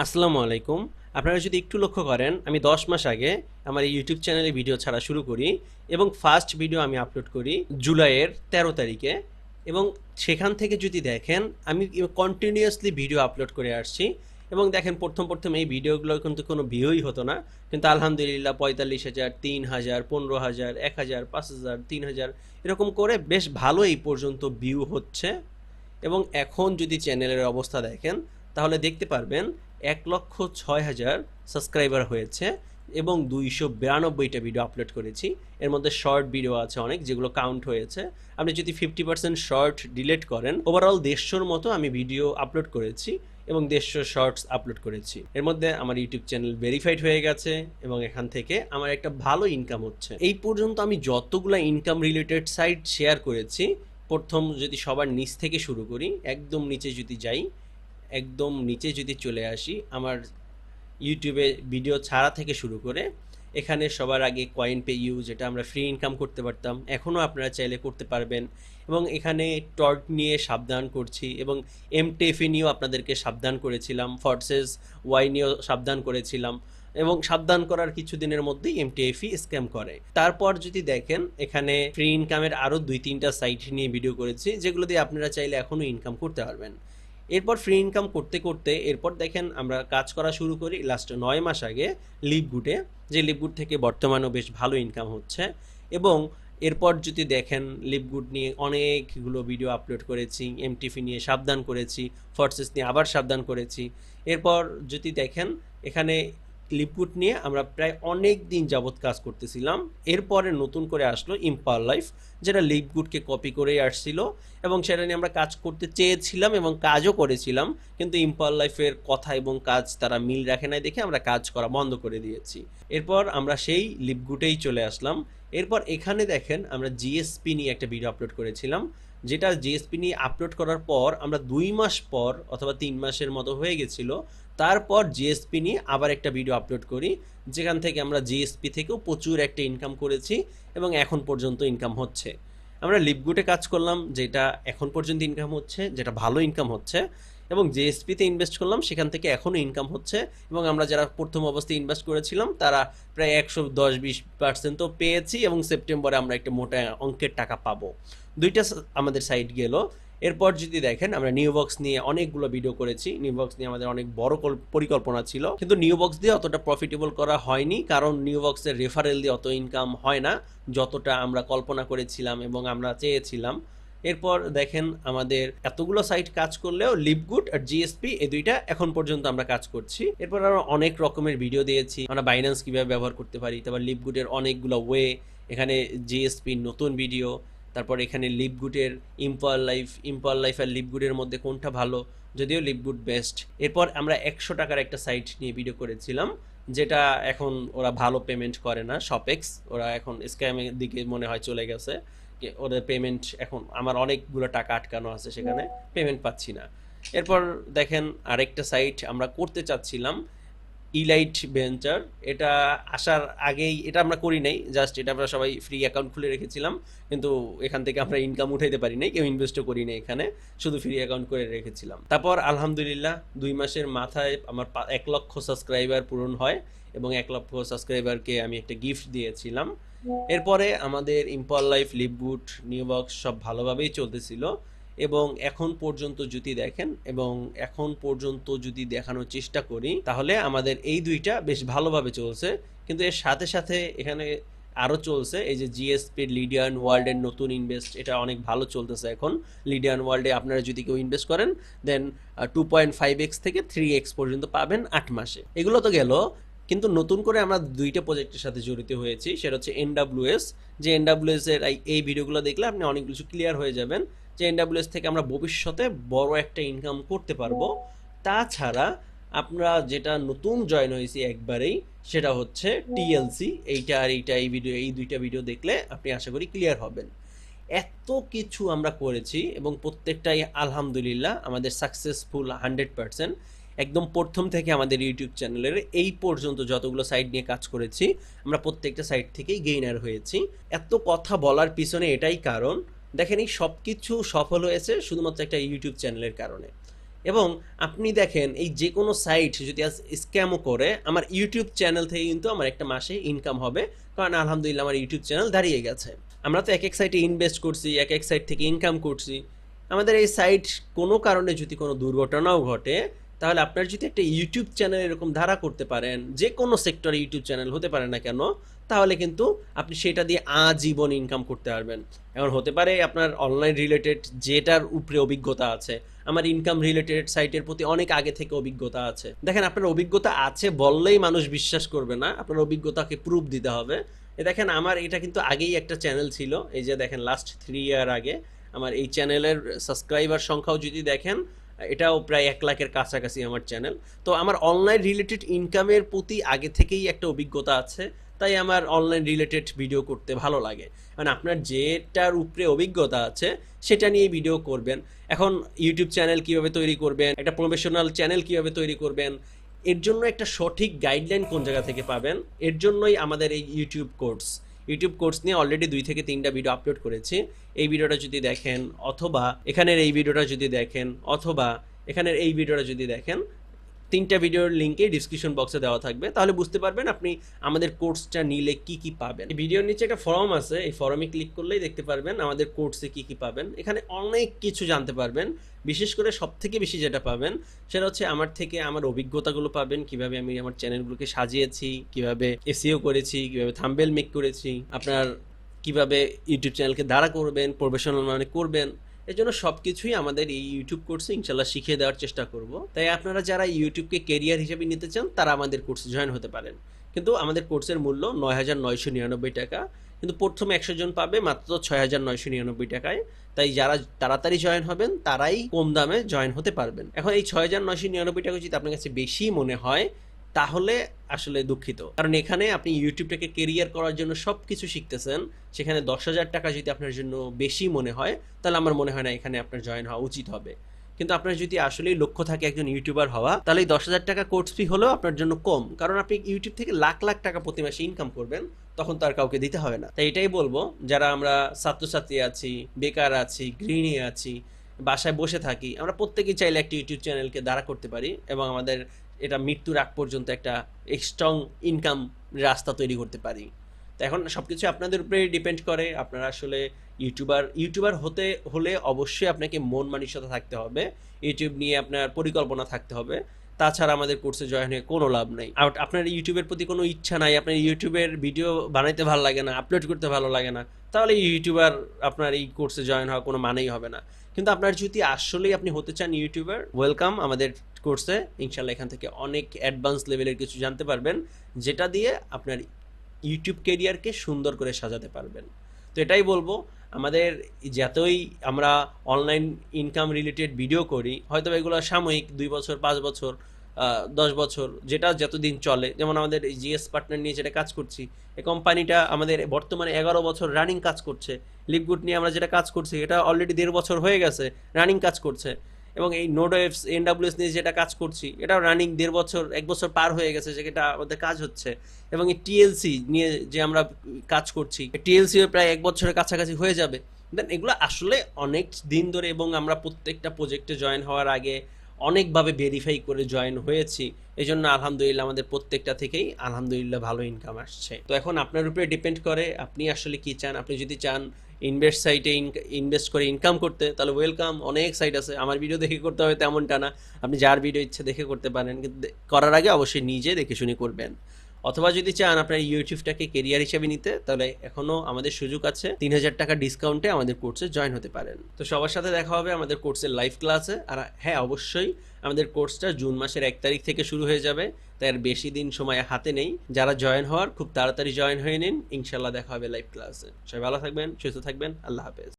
আসসালামু আলাইকুম। আপনারা যদি একটু লক্ষ্য করেন, আমি ১০ মাস আগে আমার এই ইউটিউব চ্যানেলে ভিডিও ছাড়া শুরু করি এবং ফার্স্ট ভিডিও আমি আপলোড করি জুলাইয়ের ১৩ তারিখে। এবং সেখান থেকে যদি দেখেন, আমি কন্টিনিউয়াসলি ভিডিও আপলোড করে আসছি। এবং দেখেন, প্রথম এই ভিডিওগুলো কিন্তু কোনো ভিউই হতো না, কিন্তু আলহামদুলিল্লাহ ৪৫,০০০, ৩,০০০, ১৫,০০০, ১,০০০, ৫,০০০, ৩,০০০ এরকম করে বেশ ভালো এই পর্যন্ত ভিউ হচ্ছে। এবং এখন যদি চ্যানেলের অবস্থা দেখেন, তাহলে দেখতে পারবেন ১,০৬,০০০ সাবস্ক্রাইবার হয়েছে এবং ২৯২টা ভিডিও আপলোড করেছি। এর মধ্যে শর্ট ভিডিও আছে অনেক, যেগুলো কাউন্ট হয়েছে। আপনি যদি 50% শর্ট ডিলিট করেন, ওভারঅল ১৫০ মতো আমি ভিডিও আপলোড করেছি এবং ১৫০ শর্টস আপলোড করেছি। এর মধ্যে আমার ইউটিউব চ্যানেল ভেরিফাইড হয়ে গেছে এবং এখান থেকে আমার একটা ভালো ইনকাম হচ্ছে। এই পর্যন্ত আমি যতগুলো ইনকাম রিলেটেড সাইট শেয়ার করেছি, প্রথম যদি সবার নিচ থেকে শুরু করি, একদম নিচে যদি যাই, একদম নিচে যদি চলে আসি, আমার ইউটিউবে ভিডিও ছাড়া থেকে শুরু করে এখানে সবার আগে কয়েন পে ইউ, যেটা আমরা ফ্রি ইনকাম করতে পারতাম, এখনও আপনারা চাইলে করতে পারবেন। এবং এখানে টর্ক নিয়ে সাবধান করছি এবং এমটিএফি নিয়েও আপনাদেরকে সাবধান করেছিলাম, ফর্সেস ওয়াই নিয়েও সাবধান করেছিলাম। এবং সাবধান করার কিছুদিনের মধ্যেই এমটিএফই স্ক্যাম করে। তারপর যদি দেখেন, এখানে ফ্রি ইনকামের আরও ২-৩টা সাইট নিয়ে ভিডিও করেছি, যেগুলো দিয়ে আপনারা চাইলে এখনও ইনকাম করতে পারবেন। এরপর ফ্রি ইনকাম করতে করতে এরপর দেখেন আমরা কাজ করা শুরু করি লাস্ট ৯ মাস আগে লিভগুডে, যে লিভগুড থেকে বর্তমানেও বেশ ভালো ইনকাম হচ্ছে। এবং এরপর যদি দেখেন, লিভগুড নিয়ে অনেকগুলো ভিডিও আপলোড করেছি, এমটিফি নিয়ে সাবধান করেছি, ফর্সেস নিয়ে আবার সাবধান করেছি। এরপর যদি দেখেন, এখানে লিভগুড নিয়ে আমরা প্রায় অনেক দিন যাবৎ কাজ করতেছিলাম। এরপরে নতুন করে আসলো ইম্পাল লাইফ, যেটা লিভগুডকে কপি করেই আসছিল এবং সেটা নিয়ে আমরা কাজ করতে চেয়েছিলাম এবং কাজও করেছিলাম, কিন্তু ইম্পাল লাইফের কথা এবং কাজ তারা মিল রাখে নাই দেখে আমরা কাজ করা বন্ধ করে দিয়েছি। এরপর আমরা সেই লিভগুডেই চলে আসলাম। এরপর এখানে দেখেন, আমরা জিএসপি নিয়ে একটা ভিডিও আপলোড করেছিলাম, যেটা জিএসপি নিয়ে আপলোড করার পর আমরা ২ মাস পর অথবা ৩ মাসের মতো হয়ে গেছিল, তারপর জিএসপি নিয়ে আবার একটা ভিডিও আপলোড করি, যেখান থেকে আমরা জিএসপি থেকেও প্রচুর একটা ইনকাম করেছি এবং এখন পর্যন্ত ইনকাম হচ্ছে। আমরা লিভগুডে কাজ করলাম, যেটা এখন পর্যন্ত ইনকাম হচ্ছে, যেটা ভালো ইনকাম হচ্ছে। এবং জিএসপিতে ইনভেস্ট করলাম, সেখান থেকে এখনও ইনকাম হচ্ছে। এবং আমরা যারা প্রথম অবস্থায় ইনভেস্ট করেছিলাম, তারা প্রায় ১১০-২০% তো পেয়েছি এবং সেপ্টেম্বরে আমরা একটা মোটা অঙ্কের টাকা পাবো। দুইটা আমাদের সাইট গেল। এরপর যদি দেখেন, আমরা নিউবক্স নিয়ে অনেকগুলো ভিডিও করেছি। নিউবক্স নিয়ে আমাদের অনেক বড় পরিকল্পনা ছিল, কিন্তু নিউবক্স দিয়ে অতটা প্রফিটেবল করা হয়নি, কারণ নিউবক্সের রেফারেল দিয়ে অত ইনকাম হয় না যতটা আমরা কল্পনা করেছিলাম এবং আমরা চেয়েছিলাম। এরপর দেখেন, আমাদের এতগুলো সাইট কাজ করলেও লিভগুড আর জিএসপি এই দুইটা এখন পর্যন্ত আমরা কাজ করছি। এরপর আমরা অনেক রকমের ভিডিও দিয়েছি, আমরা বাইন্যান্স কীভাবে ব্যবহার করতে পারি, তারপর লিভগুডের অনেকগুলো ওয়ে, এখানে জিএসপির নতুন ভিডিও, তারপর এখানে লিভগুডের ইম্পাল লাইফ আর লিভগুডের মধ্যে কোনটা ভালো, যদিও লিভগুড বেস্ট। এরপর আমরা ১০০ টাকার একটা সাইট নিয়ে ভিডিও করেছিলাম, যেটা এখন ওরা ভালো পেমেন্ট করে না, শপেক্স, ওরা এখন স্ক্যামের দিকে মনে হয় চলে গেছে। ওদের পেমেন্ট এখন, আমার অনেকগুলো টাকা আটকানো আছে, সেখানে পেমেন্ট পাচ্ছি না। এরপর দেখেন, আরেকটা সাইট আমরা করতে চাচ্ছিলাম, ইলাইট ভেঞ্চার। এটা আসার আগেই এটা আমরা করি নাই, জাস্ট এটা আমরা সবাই ফ্রি অ্যাকাউন্ট খুলে রেখেছিলাম, কিন্তু এখান থেকে আমরা ইনকাম উঠাইতে পারি নাই, কেউ ইনভেস্টও করি নাই, এখানে শুধু ফ্রি অ্যাকাউন্ট করে রেখেছিলাম। তারপর আলহামদুলিল্লাহ ২ মাসের মাথায় আমার ১,০০,০০০ সাবস্ক্রাইবার পূরণ হয় এবং ১,০০,০০০ সাবস্ক্রাইবারকে আমি একটা গিফট দিয়েছিলাম। এরপরে আমাদের ইম্পাল লাইফ, লিভগুড, নিউবক্স সব ভালোভাবেই চলতেছিল এবং এখন পর্যন্ত যদি দেখেন এবং এখন পর্যন্ত যদি দেখানোর চেষ্টা করি, তাহলে আমাদের এই দুইটা বেশ ভালোভাবে চলছে। কিন্তু এর সাথে সাথে এখানে আরও চলছে এই যে জিএসপির লিডিয়ান ওয়ার্ল্ডের নতুন ইনভেস্ট, এটা অনেক ভালো চলতেছে এখন। লিডিয়ান ওয়ার্ল্ডে আপনারা যদি কেউ ইনভেস্ট করেন, দেন 2.5x থেকে 3x পর্যন্ত পাবেন ৮ মাসে। এগুলো তো গেল, কিন্তু নতুন করে আমরা 2টা প্রজেক্টের সাথে জড়িত হয়েছি, সেটা হচ্ছে এনডাব্লিউএস। যে এনডাব্লিউএস এর এই ভিডিওগুলো দেখলে আপনি অনেক কিছু ক্লিয়ার হয়ে যাবেন, যে এনডাব্লিউএস থেকে আমরা ভবিষ্যতে বড় একটা ইনকাম করতে পারবো। তাছাড়া আমরা যেটা নতুন জয়েন হয়েছি একবারেই, সেটা হচ্ছে টিএলসি। এইটা আর এইটা, এই দুইটা ভিডিও দেখলে আপনি আশা করি ক্লিয়ার হবেন। এত কিছু আমরা করেছি এবং প্রত্যেকটাই আলহামদুলিল্লাহ আমাদের সাকসেসফুল 100%। একদম প্রথম থেকে আমাদের ইউটিউব চ্যানেলের এই পর্যন্ত যতগুলো সাইট নিয়ে কাজ করেছি, আমরা প্রত্যেকটা সাইট থেকেই গেইনার হয়েছি। এত কথা বলার পিছনে এটাই কারণ, দেখেন এই সব কিছু সফল হয়েছে শুধুমাত্র একটা ইউটিউব চ্যানেলের কারণে। এবং আপনি দেখেন এই যে কোনো সাইট যদি আজ স্ক্যামও করে, আমার ইউটিউব চ্যানেল থেকে কিন্তু আমার একটা মাসে ইনকাম হবে, কারণ আলহামদুলিল্লাহ আমার ইউটিউব চ্যানেল দাঁড়িয়ে গেছে। আমরা তো এক এক সাইটে ইনভেস্ট করছি, এক এক সাইট থেকে ইনকাম করছি। আমাদের এই সাইট কোনো কারণে যদি কোনো দুর্ঘটনাও ঘটে, তাহলে আপনার যদি একটা ইউটিউব চ্যানেল এরকম ধারা করতে পারেন, যে কোনো সেক্টরে ইউটিউব চ্যানেল হতে পারে না কেন, তাহলে কিন্তু আপনি সেটা দিয়ে আজীবন ইনকাম করতে পারবেন। এখন হতে পারে আপনার অনলাইন রিলেটেড যেটার উপরে অভিজ্ঞতা আছে, আমার ইনকাম রিলেটেড সাইটের প্রতি অনেক আগে থেকে অভিজ্ঞতা আছে। দেখেন, আপনার অভিজ্ঞতা আছে বললেই মানুষ বিশ্বাস করবে না, আপনার অভিজ্ঞতাকে প্রুফ দিতে হবে। দেখেন, আমার এটা কিন্তু আগেই একটা চ্যানেল ছিল, এই যে দেখেন লাস্ট 3 ইয়ার আগে আমার এই চ্যানেলের সাবস্ক্রাইবার সংখ্যাও যদি দেখেন, এটাও প্রায় 1 লাখের কাছাকাছি আমার চ্যানেল। তো আমার অনলাইন রিলেটেড ইনকামের প্রতি আগে থেকেই একটা অভিজ্ঞতা আছে, তাই আমার অনলাইন রিলেটেড ভিডিও করতে ভালো লাগে। মানে আপনার যেটার উপরে অভিজ্ঞতা আছে সেটা নিয়ে ভিডিও করবেন। এখন ইউটিউব চ্যানেল কিভাবে তৈরি করবেন, একটা প্রফেশনাল চ্যানেল কিভাবে তৈরি করবেন, এর জন্য একটা সঠিক গাইডলাইন কোন জায়গা থেকে পাবেন, এর জন্যই আমাদের এই ইউটিউব কোর্স নিয়ে অলরেডি 2 থেকে 3টা ভিডিও আপলোড করেছি। এই ভিডিওটা যদি দেখেন, অথবা এখানের এই ভিডিওটা যদি দেখেন, অথবা এখানের এই ভিডিওটা যদি দেখেন, 3টা ভিডিওর লিঙ্কে ডিসক্রিপশন বক্সে দেওয়া থাকবে, তাহলে বুঝতে পারবেন আপনি আমাদের কোর্সটা নিলে কি কি পাবেন। এই ভিডিওর নিচে একটা ফর্ম আছে, এই ফর্মে ক্লিক করলেই দেখতে পারবেন আমাদের কোর্সে কি কি পাবেন। এখানে অনেক কিছু জানতে পারবেন। বিশেষ করে সবথেকে বেশি যেটা পাবেন সেটা হচ্ছে আমার থেকে আমার অভিজ্ঞতাগুলো পাবেন, কিভাবে আমি আমার চ্যানেলগুলোকে সাজিয়েছি, কিভাবে এসইও করেছি, কিভাবে থাম্বনেল মেক করেছি, আপনার কিভাবে ইউটিউব চ্যানেলকে দাঁড়া করবেন, প্রফেশনাল মানে করবেন। এর জন্য সব কিছুই আমাদের এই ইউটিউব কোর্সে ইনশাল্লাহ শিখিয়ে দেওয়ার চেষ্টা করব। তাই আপনারা যারা ইউটিউবকে কেরিয়ার হিসেবে নিতে চান, তারা আমাদের কোর্সে জয়েন হতে পারেন। কিন্তু আমাদের কোর্সের মূল্য ৯,৯৯৯ টাকা, কিন্তু প্রথম 100 জন পাবে মাত্র ৬,৯৯৯ টাকায়। তাই যারা তাড়াতাড়ি জয়েন হবেন তারাই কম দামে জয়েন হতে পারবেন। এখন এই ৬,৯৯৯ টাকা যদি আপনার কাছে বেশি মনে হয়, তাহলে আসলে দুঃখিত, কারণ এখানে আপনি ইউটিউবটাকে কেরিয়ার করার জন্য সব কিছু শিখতেছেন। সেখানে ১০,০০০ টাকা যদি আপনার জন্য বেশি মনে হয়, তাহলে আমার মনে হয় না এখানে আপনার জয়েন হওয়া উচিত হবে। কিন্তু আপনার যদি আসলেই লক্ষ্য থাকে একজন ইউটিউবার হওয়া, তাহলে এই ১০,০০০ টাকা কোর্স ফি হলেও আপনার জন্য কম, কারণ আপনি ইউটিউব থেকে লাখ লাখ টাকা প্রতি মাসে ইনকাম করবেন, তখন তো আর কাউকে দিতে হবে না। তাই এটাই বলবো, যারা আমরা ছাত্রছাত্রী আছি, বেকার আছি, গৃহিণী আছি, বাসায় বসে থাকি, আমরা প্রত্যেকেই চাইলে একটা ইউটিউব চ্যানেলকে দাঁড়া করতে পারি এবং আমাদের এটা মৃত্যুর আগ পর্যন্ত একটা স্ট্রং ইনকাম রাস্তা তৈরি করতে পারি। তো এখন সব কিছু আপনাদের উপরেই ডিপেন্ড করে। আপনারা আসলে ইউটিউবার হতে হলে অবশ্যই আপনাকে মন মানসিকতা থাকতে হবে, ইউটিউব নিয়ে আপনার পরিকল্পনা থাকতে হবে। তাছাড়া আমাদের কোর্সে জয়েন হয়ে কোনো লাভ নাই। আর আপনার ইউটিউবের প্রতি কোনো ইচ্ছা নাই, আপনার ইউটিউবের ভিডিও বানাইতে ভালো লাগে না, আপলোড করতে ভালো লাগে না, তাহলে ইউটিউবার আপনার এই কোর্সে জয়েন হওয়া কোনো মানেই হবে না। কিন্তু আপনার যদি আসলেই আপনি হতে চান ইউটিউবার, ওয়েলকাম আমাদের কোর্সে। ইনশাল্লাহ এখান থেকে অনেক অ্যাডভান্স লেভেলের কিছু জানতে পারবেন, যেটা দিয়ে আপনার ইউটিউব কেরিয়ারকে সুন্দর করে সাজাতে পারবেন। তো এটাই বলবো, আমাদের যতই আমরা অনলাইন ইনকাম রিলেটেড ভিডিও করি, হয়তো এগুলো সাময়িক 2 বছর, 5 বছর, 10 বছর, যেটা যতদিন চলে। যেমন আমাদের জিএস পার্টনার নিয়ে যেটা কাজ করছি, এই কোম্পানিটা আমাদের বর্তমানে 11 বছর রানিং কাজ করছে। লিপগুড নিয়ে আমরা যেটা কাজ করছি, এটা অলরেডি 1.5 বছর হয়ে গেছে রানিং কাজ করছে। এবং এই নোডওয়েভস এনডাব্লিউএস নিয়ে যেটা কাজ করছি, এটাও রানিং 1.5 বছর, 1 বছর পার হয়ে গেছে যেটা আমাদের কাজ হচ্ছে। এবং এই টিএলসি নিয়ে যে আমরা কাজ করছি, টিএলসিও প্রায় 1 বছরের কাছাকাছি হয়ে যাবে। দেন এগুলো আসলে অনেক দিন ধরে, এবং আমরা প্রত্যেকটা প্রজেক্টে জয়েন হওয়ার আগে অনেকভাবে ভেরিফাই করে জয়েন হয়েছি। এই জন্য আলহামদুলিল্লাহ আমাদের প্রত্যেকটা থেকেই আলহামদুলিল্লাহ ভালো ইনকাম আসছে। তো এখন আপনার উপরে ডিপেন্ড করে আপনি আসলে কি চান। আপনি যদি চান ইনভেস্ট সাইটে ইনভেস্ট করে ইনকাম করতে, তাহলে ওয়েলকাম, অনেক সাইট আছে। আমার ভিডিও দেখে করতে হবে তেমনটা না, আপনি যার ভিডিও ইচ্ছে দেখে করতে পারেন, কিন্তু করার আগে অবশ্যই নিজে দেখে শুনে করবেন। অথবা যদি চান আপনার ইউটিউবটাকে কেরিয়ার হিসেবে নিতে, তাহলে এখনও আমাদের সুযোগ আছে, 3,000 টাকা ডিসকাউন্টে আমাদের কোর্সে জয়েন হতে পারেন। তো সবার সাথে দেখা হবে আমাদের কোর্সের লাইভ ক্লাসে। আর হ্যাঁ, অবশ্যই আমাদের কোর্সটা জুন মাসের 1 তারিখ থেকে শুরু হয়ে যাবে, তাই আর বেশি দিন সময় হাতে নেই। যারা জয়েন হওয়ার, খুব তাড়াতাড়ি জয়েন হয়ে নিন। ইনশাল্লাহ দেখা হবে লাইভ ক্লাসে। সবাই ভালো থাকবেন, সুস্থ থাকবেন। আল্লাহ হাফেজ।